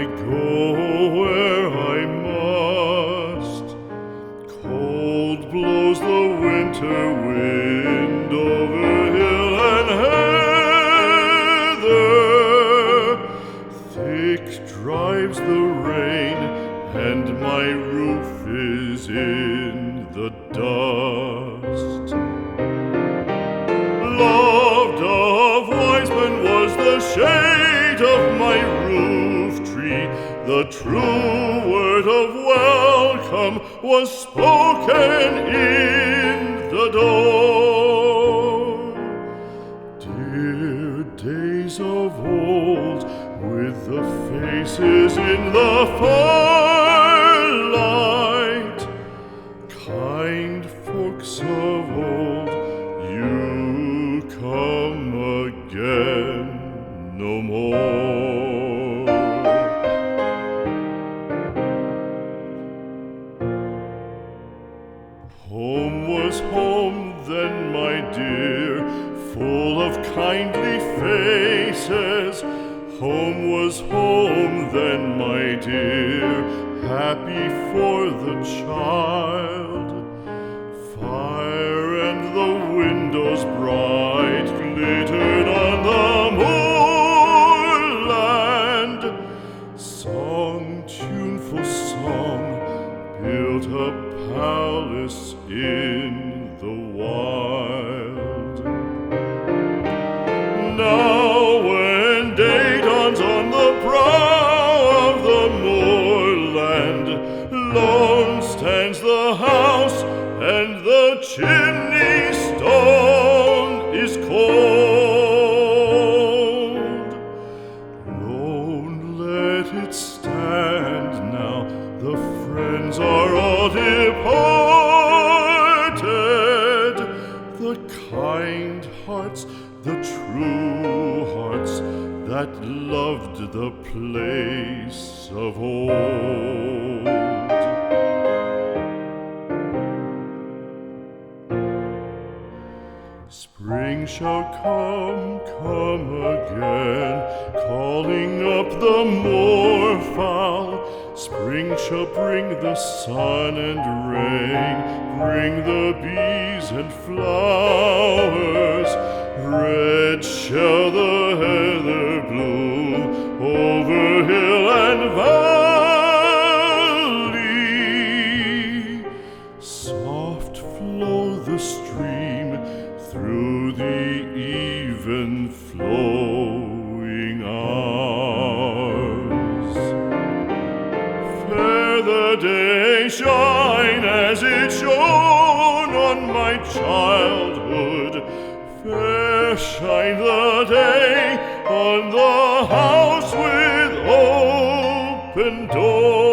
go where I must. Cold blows the winter wind over hill and heather. Thick drives the rain, and my roof is in the dust. Loved of wise men was the shade of my roof tree. The true word of welcome was spoken in the door. Dear days of old, with the faces in the firelight, kind folks of old, you come again no more. Home was home then, my dear, full of kindly faces. Home was home then, my dear, happy for the child. Fire and the windows bright glittered on the moorland. Song, tuneful song, built a palace in the wild. Now when day dawns on the brow of the moorland, lone stands the house, and the chimney stone is cold. Lone let it stand now, the friends are all departed. The kind hearts, the true hearts, that loved the place of old. Spring shall come again, calling up the moorfowl. Spring shall bring the sun and rain, bring the bees and flowers. Red shall the heather bloom over hill and valley. Soft flow the stream through the even flowing hours. Fair the day shine as it shone on my childhood. Fair shine the day on the house with open door.